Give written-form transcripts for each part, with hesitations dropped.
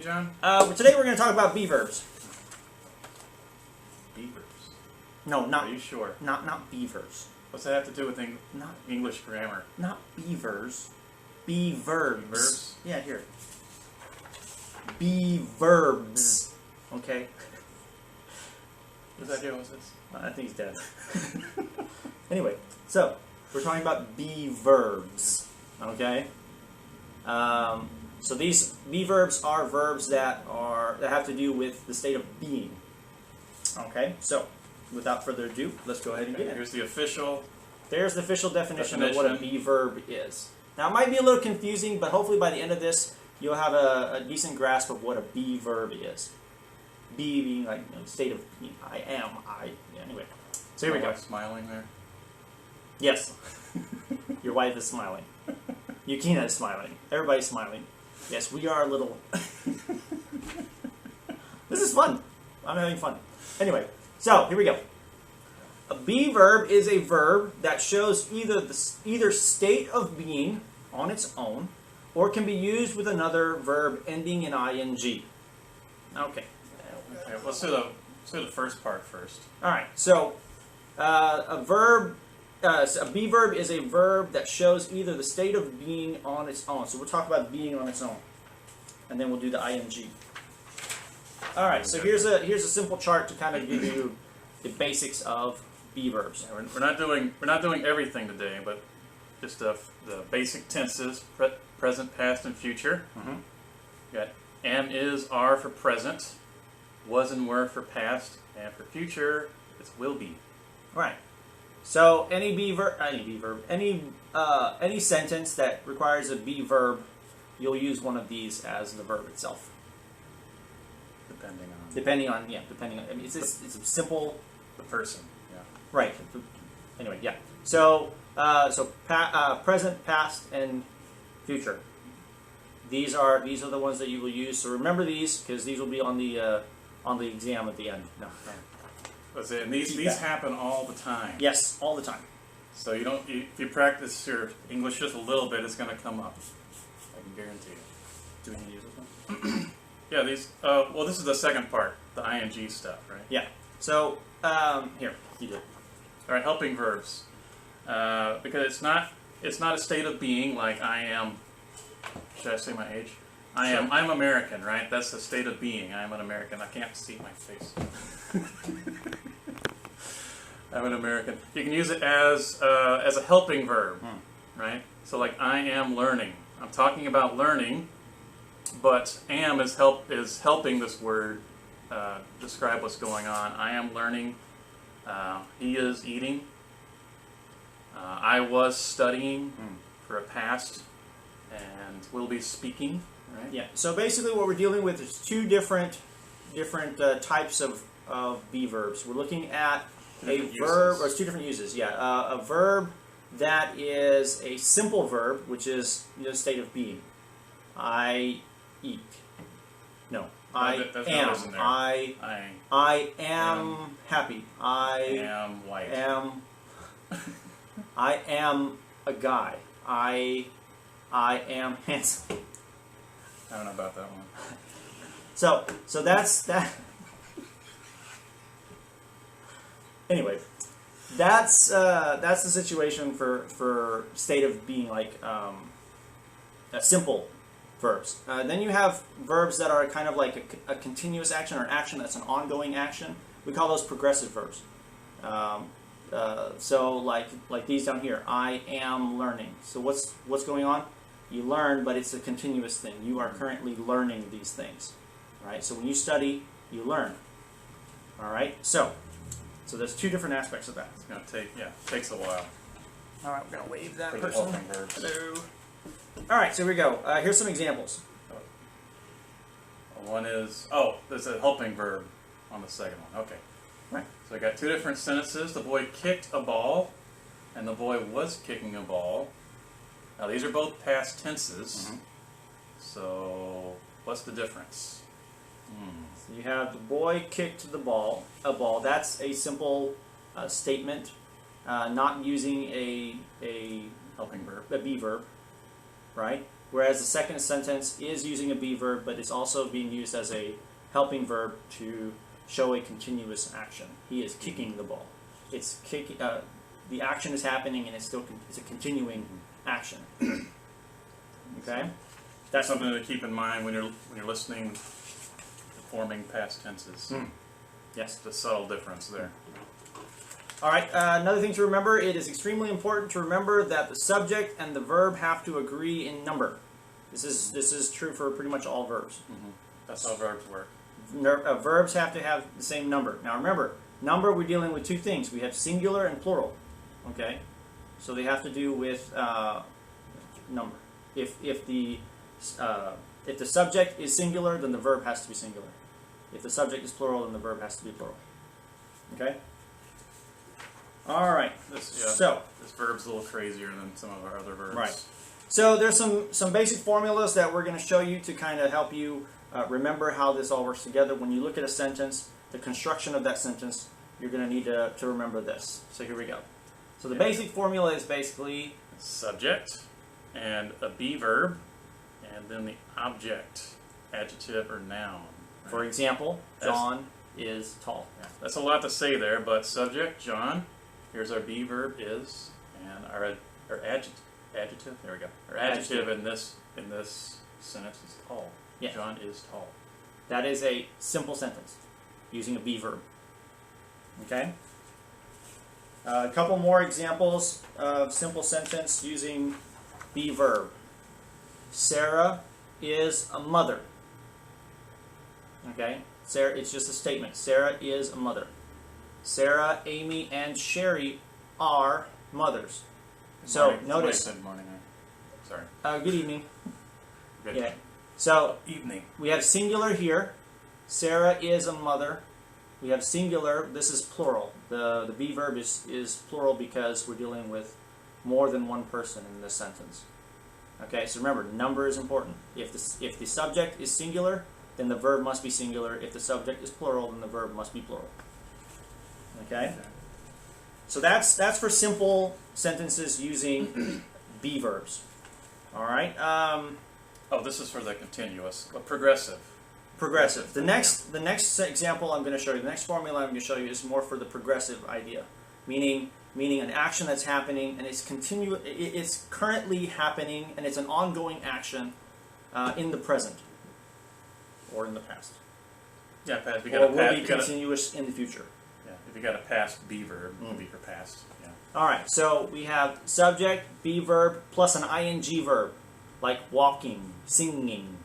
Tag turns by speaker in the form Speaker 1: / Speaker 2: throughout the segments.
Speaker 1: John?
Speaker 2: Today we're going to talk about B verbs.
Speaker 1: B verbs.
Speaker 2: No, not.
Speaker 1: Are you sure?
Speaker 2: Not B verbs.
Speaker 1: What's that have to do with
Speaker 2: Not
Speaker 1: English grammar?
Speaker 2: not B verbs. B verbs.
Speaker 1: B verbs?
Speaker 2: Yeah, here. B verbs. Okay.
Speaker 1: What's that do? What's this?
Speaker 2: I think he's dead. Anyway, so we're talking about B verbs. Okay. So these B verbs are verbs that have to do with the state of being. Okay. So without further ado, let's go ahead and get it.
Speaker 1: Here's the official.
Speaker 2: There's the official definition of what a B verb is. Now, it might be a little confusing, but hopefully by the end of this, you'll have a decent grasp of what a B verb is. B being like state of being. I am. Yeah, anyway. So here we go.
Speaker 1: Smiling there.
Speaker 2: Yes. Your wife is smiling. Yukina is smiling. Everybody's smiling. Yes, we are a little. This is fun. I'm having fun. Anyway, so here we go. A B verb is a verb that shows either state of being on its own, or can be used with another verb ending in ing. Okay.
Speaker 1: Let's do the first part first.
Speaker 2: All right. So a B verb is a verb that shows either the state of being on its own. So we'll talk about being on its own, and then we'll do the ing. All right. So here's a simple chart to kind of give you the basics of B verbs.
Speaker 1: Yeah, we're not doing everything today, but just the basic tenses: present, past, and future.
Speaker 2: Mm-hmm.
Speaker 1: You got am, is, are for present, was and were for past, and for future it's will be.
Speaker 2: Right. So any sentence that requires a B verb, you'll use one of these as the verb itself. Depending on. I mean, it's a simple.
Speaker 1: The person. Yeah.
Speaker 2: Right. Anyway, yeah. So present, past, and future. These are the ones that you will use. So remember these because these will be on the exam at the end. No.
Speaker 1: That's it. And these happen all the time.
Speaker 2: Yes, all the time.
Speaker 1: So if you practice your English just a little bit, it's going to come up. I can guarantee you.
Speaker 2: Do we need to use this one?
Speaker 1: Yeah, these. Well, this is the second part, the ing stuff, right?
Speaker 2: Yeah. So here, you do it.
Speaker 1: All right, helping verbs, because it's not a state of being like I am. Should I say my age? I'm American, right? That's the state of being. I'm an American. I can't see my face. I'm an American. You can use it as a helping verb, right? So like I am learning. I'm talking about learning, but am is helping this word describe what's going on. I am learning. He is eating. I was studying for a past, and will be speaking. Right?
Speaker 2: Yeah. So basically, what we're dealing with is two different types of B verbs. We're looking at a verb, or it's two different uses. Yeah. A verb that is a simple verb, which is state of being. I eat. No. I am. I am happy. I
Speaker 1: am white.
Speaker 2: I am a guy. I am handsome.
Speaker 1: I don't know about that one.
Speaker 2: So that's that. Anyway, that's the situation for state of being, like simple verbs. Then you have verbs that are kind of like a continuous action, or an action that's an ongoing action. We call those progressive verbs. So like these down here, I am learning. So what's going on? You learn, but it's a continuous thing. You are currently learning these things, right? So when you study, you learn. All right. So there's two different aspects of that.
Speaker 1: It's gonna takes a while.
Speaker 2: All right, we're gonna wave that
Speaker 1: For the
Speaker 2: person.
Speaker 1: helping verbs.
Speaker 2: Hello. All right, so here we go. Here's some examples.
Speaker 1: One is there's a helping verb on the second one. Okay.
Speaker 2: Right.
Speaker 1: So I got two different sentences. The boy kicked a ball, and the boy was kicking a ball. Now these are both past tenses.
Speaker 2: Mm-hmm.
Speaker 1: So what's the difference?
Speaker 2: So you have the boy kicked a ball. That's a simple statement, not using a
Speaker 1: Helping verb.
Speaker 2: a B verb, right? whereas the second sentence is using a be verb, but it's also being used as a helping verb to show a continuous action. He is kicking the ball. It's kicking. The action is happening, and it's a continuing action. Okay,
Speaker 1: That's something to keep in mind when you're listening to forming past tenses.
Speaker 2: Yes,
Speaker 1: the subtle difference there.
Speaker 2: All right. Another thing to remember: it is extremely important to remember that the subject and the verb have to agree in number. This is true for pretty much all verbs.
Speaker 1: That's how verbs work.
Speaker 2: Verbs have to have the same number. Now remember, number, we're dealing with two things. We have singular and plural. Okay, so they have to do with number. If the subject is singular, then the verb has to be singular. If the subject is plural, then the verb has to be plural. Okay. All right. So
Speaker 1: this verb's a little crazier than some of our other verbs.
Speaker 2: Right. So there's some basic formulas that we're going to show you to kind of help you remember how this all works together. When you look at a sentence, the construction of that sentence, you're going to need to remember this. So here we go. So the basic formula is basically
Speaker 1: subject and a be verb, and then the object, adjective or noun. Right?
Speaker 2: For example, John is tall.
Speaker 1: Yeah, that's a lot to say there, but subject, John. Here's our be verb is, and our adjective. There we go. Our adjective in this sentence is tall.
Speaker 2: Yes.
Speaker 1: John is tall.
Speaker 2: That is a simple sentence using a be verb. Okay. A couple more examples of simple sentence using be verb. Sarah is a mother. Okay. Sarah, it's just a statement. Sarah is a mother. Sarah, Amy, and Sherry are mothers. So notice.
Speaker 1: Good morning. Sorry.
Speaker 2: Good evening.
Speaker 1: Good.
Speaker 2: Yeah. So
Speaker 1: evening.
Speaker 2: We have singular here. Sarah is a mother. We have singular. This is plural. The be verb is plural because we're dealing with more than one person in this sentence. Okay. So remember, number is important. If the subject is singular, then the verb must be singular. If the subject is plural, then the verb must be plural. Okay. So that's for simple sentences using be verbs. All right.
Speaker 1: Oh, this is for the continuous, progressive.
Speaker 2: Progressive. The next example I'm going to show you, the next formula I'm going to show you is more for the progressive idea, meaning an action that's happening and it's currently happening and it's an ongoing action in the present or in the past.
Speaker 1: Yeah, if you
Speaker 2: or will be continuous in the future.
Speaker 1: Yeah, if you got a past be verb, it will be for past. Yeah.
Speaker 2: All right. So we have subject, be verb plus an ing verb, like walking, singing.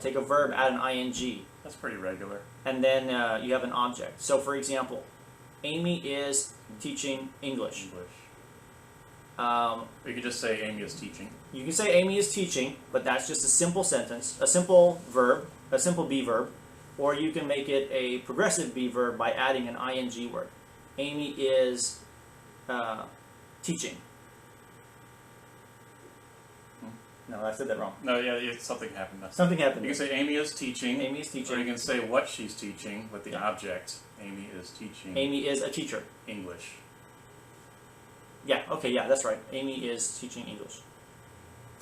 Speaker 2: Take a verb, add an ing.
Speaker 1: That's pretty regular.
Speaker 2: And then you have an object. So, for example, Amy is teaching English.
Speaker 1: You could just say Amy is teaching.
Speaker 2: You can say Amy is teaching, but that's just a simple sentence, a simple verb, a simple be verb. Or you can make it a progressive be verb by adding an ing word. Amy is teaching. No, I said that wrong.
Speaker 1: No, yeah, something happened.
Speaker 2: Something happened.
Speaker 1: You can say Amy is teaching.
Speaker 2: Amy is teaching.
Speaker 1: Or you can say what she's teaching with the object. Amy is teaching.
Speaker 2: Amy is a teacher.
Speaker 1: English.
Speaker 2: Yeah, okay, yeah, that's right. Amy is teaching English.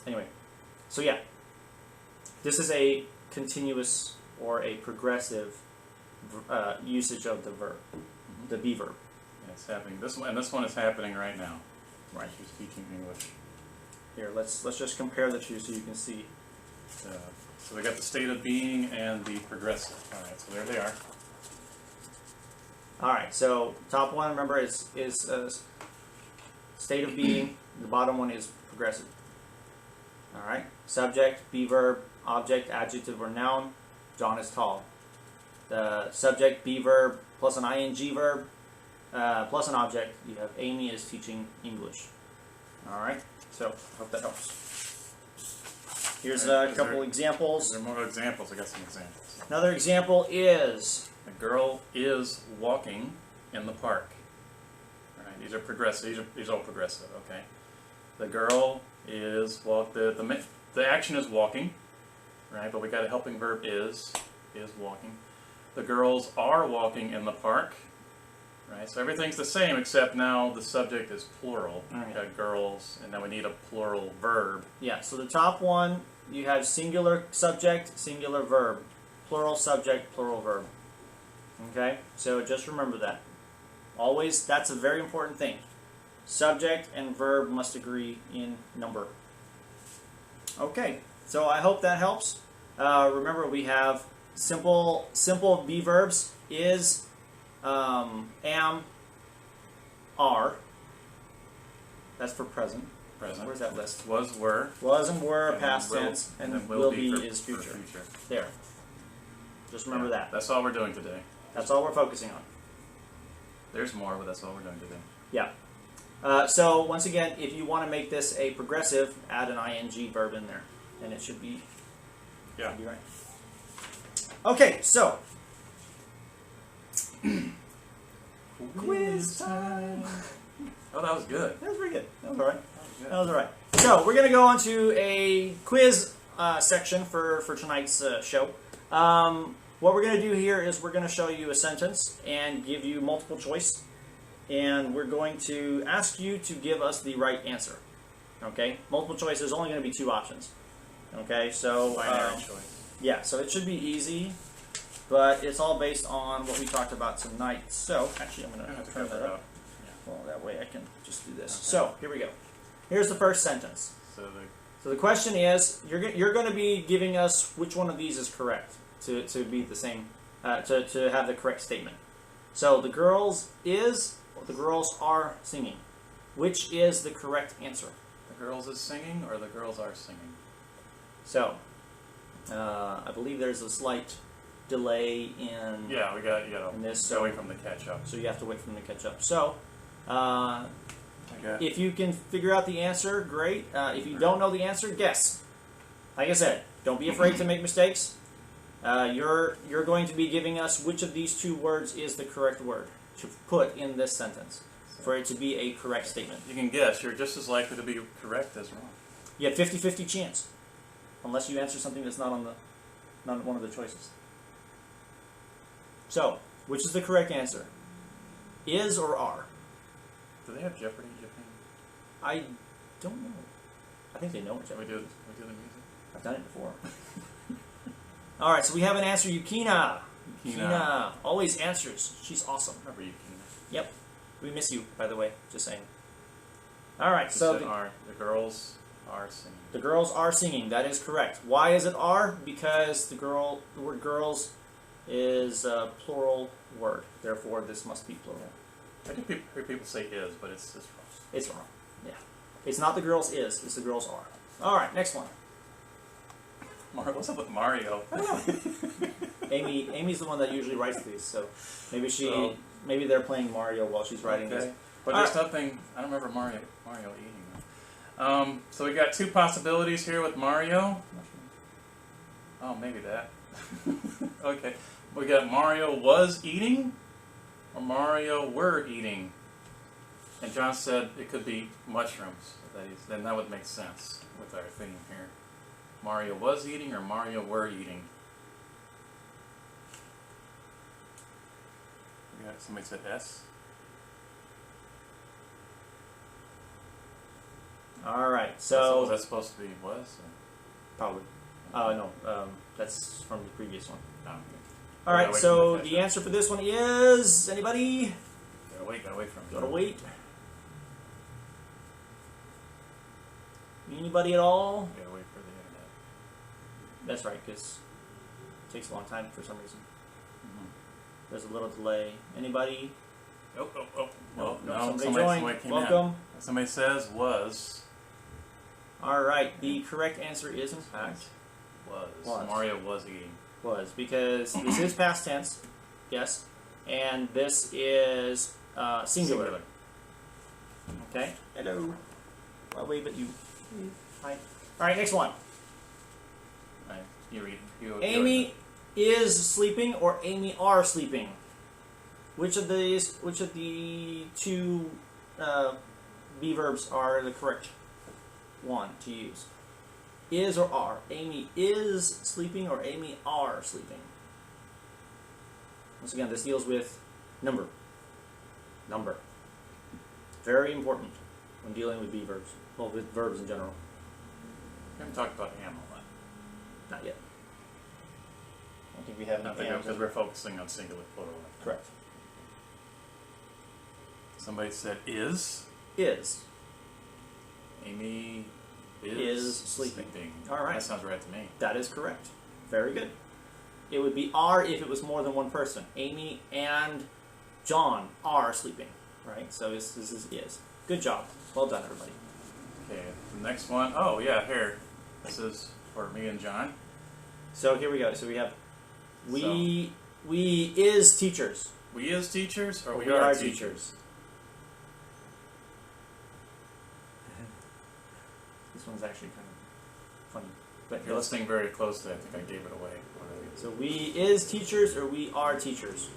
Speaker 2: Anyway, so yeah. This is a continuous or a progressive usage of the verb, the be verb.
Speaker 1: Yeah, it's happening. This one is happening right now.
Speaker 2: Right.
Speaker 1: She's teaching English.
Speaker 2: Here, let's just compare the two so you can see.
Speaker 1: So we got the state of being and the progressive. All right, so there they are.
Speaker 2: All right, so top one, remember, is state of being. The bottom one is progressive. All right, subject, be verb, object, adjective, or noun. John is tall. The subject, be verb, plus an ing verb, plus an object. You have Amy is teaching English. All right. So, I hope that helps. Here's a couple examples.
Speaker 1: There are more examples. I got some examples.
Speaker 2: Another example is...
Speaker 1: The girl is walking in the park. All right, these are progressive. These are all progressive, okay? The girl is... The action is walking, right? But we got a helping verb is walking. The girls are walking in the park. Right, so everything's the same except now the subject is plural.
Speaker 2: Right.
Speaker 1: We've got girls, and now we need a plural verb.
Speaker 2: Yeah, so the top one you have singular subject, singular verb, plural subject, plural verb. Okay, so just remember that. Always, that's a very important thing. Subject and verb must agree in number. Okay, so I hope that helps. Remember, we have simple B verbs is, am, are. That's for present.
Speaker 1: Present.
Speaker 2: Where's that list?
Speaker 1: Was, were.
Speaker 2: Was and were,
Speaker 1: And
Speaker 2: past
Speaker 1: will,
Speaker 2: tense, and
Speaker 1: then
Speaker 2: will be
Speaker 1: for,
Speaker 2: is future.
Speaker 1: for future.
Speaker 2: There. Just remember
Speaker 1: Yeah,
Speaker 2: that.
Speaker 1: That's all we're doing today.
Speaker 2: That's all we're focusing on.
Speaker 1: There's more, but that's all we're doing today.
Speaker 2: Yeah. So once again, if you want to make this a progressive, add an ing verb in there, and it should be.
Speaker 1: Yeah.
Speaker 2: Should be right. Okay, so quiz time.
Speaker 1: Oh, that was good.
Speaker 2: That was pretty good. That was all right. That was all right. So we're going to go on to a quiz section for tonight's show. What we're going to do here is we're going to show you a sentence and give you multiple choice. And we're going to ask you to give us the right answer. Okay? Multiple choice, there's only going to be 2 options. Okay? So,
Speaker 1: Binary choice.
Speaker 2: yeah, so it should be easy. But it's all based on what we talked about tonight. So, actually, I'm going to turn that up. Well, that way I can just do this. Okay. So, here we go. Here's the first sentence. So the question is, you're going to be giving us which one of these is correct to be the same, to have the correct statement. So the girls are singing. Which is the correct answer?
Speaker 1: The girls is singing or the girls are singing?
Speaker 2: So, I believe there's a slight delay in.
Speaker 1: Yeah, we got
Speaker 2: in this.
Speaker 1: So wait from the catch up.
Speaker 2: So you have to wait for them to catch up. So,
Speaker 1: Okay.
Speaker 2: if you can figure out the answer, great. If you don't know the answer, guess. Like I said, don't be afraid to make mistakes. You're going to be giving us which of these 2 words is the correct word to put in this sentence for it to be a correct statement.
Speaker 1: You can guess. You're just as likely to be correct as wrong.
Speaker 2: You have 50-50 chance, unless you answer something that's not one of the choices. So, which is the correct answer? Is or are?
Speaker 1: Do they have Jeopardy in Japan?
Speaker 2: I don't know. I think they know what Jeopardy
Speaker 1: We do
Speaker 2: is.
Speaker 1: the music.
Speaker 2: I've done it before. All right, so we have an answer. Yukina. Yukina always answers. She's awesome.
Speaker 1: Remember Yukina.
Speaker 2: Yep. We miss you, by the way. Just saying. All right, so
Speaker 1: the girls are singing.
Speaker 2: The girls are singing. That is correct. Why is it are? Because the word girls is a plural word. Therefore, this must be plural.
Speaker 1: I do hear people say is, but it's wrong.
Speaker 2: It's wrong. Yeah. It's not the girls is. It's the girls are. All right, next one.
Speaker 1: What's up with Mario?
Speaker 2: I don't know. Amy's the one that usually writes these, so maybe they're playing Mario while she's writing this.
Speaker 1: But there's nothing. I don't remember Mario eating. So we got 2 possibilities here with Mario. Oh, maybe that. Okay, we got Mario was eating, or Mario were eating. And John said it could be mushrooms. Then that would make sense with our theme here. Mario was eating, or Mario were eating. We got somebody said S.
Speaker 2: All right, so
Speaker 1: Was that supposed to be was?
Speaker 2: probably. No, that's from the previous one.
Speaker 1: No.
Speaker 2: All right, so the answer for this one is anybody?
Speaker 1: Gotta wait from.
Speaker 2: Gotta wait. Anybody at all?
Speaker 1: Gotta wait for the internet.
Speaker 2: That's right, because it takes a long time for some reason.
Speaker 1: Mm-hmm.
Speaker 2: There's a little delay. Anybody?
Speaker 1: Oh.
Speaker 2: No,
Speaker 1: No,
Speaker 2: somebody joined.
Speaker 1: came
Speaker 2: Welcome.
Speaker 1: in. Somebody says was.
Speaker 2: All right, the correct answer is in fact
Speaker 1: Was. Mario was eating.
Speaker 2: was, because this is past tense, yes, and this is singular. Okay. Hello. I'll wave at you. Hi. All right, next one.
Speaker 1: Right. You read.
Speaker 2: Amy is sleeping or Amy are sleeping. Which of the 2 B verbs are the correct one to use? Is or are? Amy is sleeping or Amy are sleeping? Once again, this deals with number. Number. Very important when dealing with B verbs. Well, with verbs in general.
Speaker 1: We haven't talked about am a lot.
Speaker 2: Not yet. I don't think we have
Speaker 1: Not
Speaker 2: any
Speaker 1: because we're focusing on singular plural.
Speaker 2: Correct.
Speaker 1: Somebody said is.
Speaker 2: Is.
Speaker 1: Amy
Speaker 2: Is sleeping. All right.
Speaker 1: That sounds right to me.
Speaker 2: That is correct. Very good. It would be are if it was more than one person. Amy and John are sleeping. Right? So this is. Good job. Well done, everybody.
Speaker 1: Okay, the next one. Oh, yeah, here. This is for me and John.
Speaker 2: So here we go. So we have we is teachers.
Speaker 1: We is teachers or
Speaker 2: Or
Speaker 1: we are teachers?
Speaker 2: This one's actually kind of funny. But
Speaker 1: If you're listening very closely, I think I gave it away.
Speaker 2: So we is teachers or we are teachers?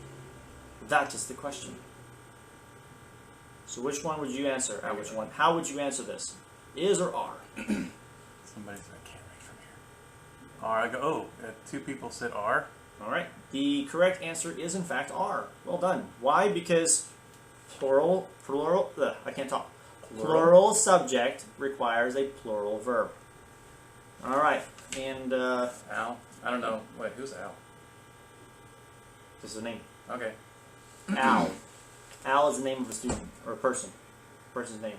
Speaker 2: That is the question. So which one would you answer? Which one? How would you answer this? Is or are?
Speaker 1: Somebody said I can't read from here. R. I go. Oh, two people said R.
Speaker 2: All right. The correct answer is in fact are. Well done. Why? Because plural. I can't talk. Plural subject requires a plural verb. All right. And
Speaker 1: Al. I don't know. Wait, who's Al?
Speaker 2: this is a name.
Speaker 1: Okay.
Speaker 2: Al. Al is the name of a student or a person. Person's name.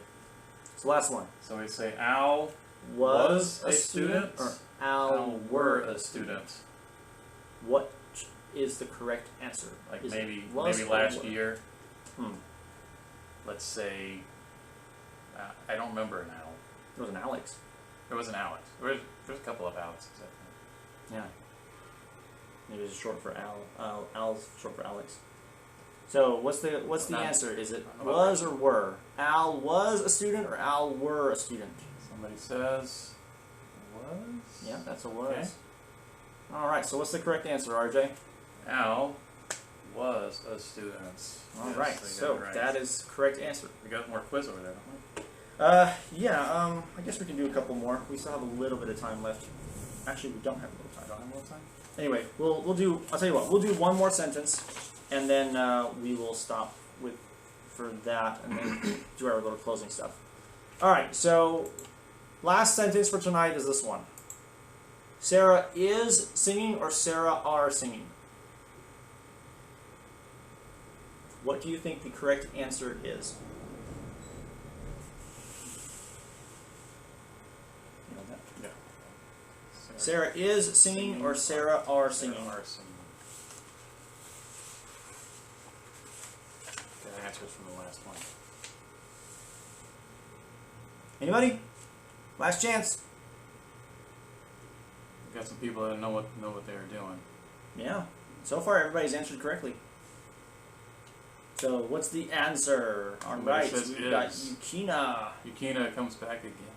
Speaker 2: It's the last one.
Speaker 1: So we say Al
Speaker 2: Was
Speaker 1: a student
Speaker 2: or Al
Speaker 1: were a student.
Speaker 2: What is the correct answer?
Speaker 1: Like
Speaker 2: Is
Speaker 1: maybe
Speaker 2: it was or
Speaker 1: last
Speaker 2: were?
Speaker 1: year.
Speaker 2: Hmm.
Speaker 1: Let's say. I don't remember an Al.
Speaker 2: It was an Alex.
Speaker 1: There was an Alex. There's a couple of Alexes, I think.
Speaker 2: Yeah. Maybe it's short for Al. Al's short for Alex. So what's the answer? Is it was or were? Al was a student or Al were a student?
Speaker 1: Somebody says was.
Speaker 2: Yeah, that's a was.
Speaker 1: Okay.
Speaker 2: All right. So what's the correct answer, RJ?
Speaker 1: Al was a student.
Speaker 2: All
Speaker 1: Yes,
Speaker 2: right.
Speaker 1: they got
Speaker 2: So
Speaker 1: it right.
Speaker 2: that is correct answer.
Speaker 1: We got more quiz over there, don't we?
Speaker 2: Yeah. I guess we can do a couple more. We still have a little bit of time left. Actually, we don't have a little time.
Speaker 1: Don't have more time?
Speaker 2: Anyway, we'll do. I'll tell you what. We'll do one more sentence, and then we will stop for that, and then do our little closing stuff. All right. So, last sentence for tonight is this one. Sarah is singing, or Sarah are singing. What do you think the correct answer is? You know that?
Speaker 1: Yeah.
Speaker 2: Sarah is singing, or Sarah are singing.
Speaker 1: There are some good answers from the last one.
Speaker 2: Anybody? Last chance.
Speaker 1: We've got some people that know what they're doing.
Speaker 2: Yeah. So far, everybody's answered correctly. So, what's the answer? All
Speaker 1: Somebody
Speaker 2: right,
Speaker 1: says
Speaker 2: we've got
Speaker 1: is.
Speaker 2: Yukina.
Speaker 1: Yukina comes back again.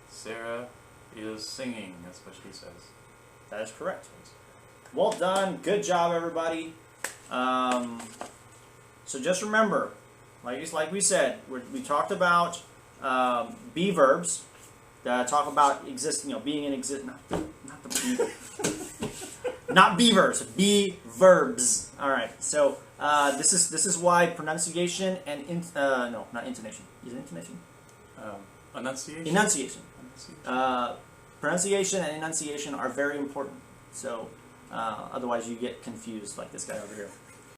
Speaker 1: Sarah is singing. That's what she says.
Speaker 2: That is correct. Well done. Good job, everybody. So just remember, like we said, we talked about B verbs. Talk about being in exist. Not the B. Not B verbs. B verbs. All right. So this is why pronunciation and not intonation. Is it intonation?
Speaker 1: Enunciation.
Speaker 2: Enunciation. Pronunciation and enunciation are very important. So otherwise you get confused, like this guy over here.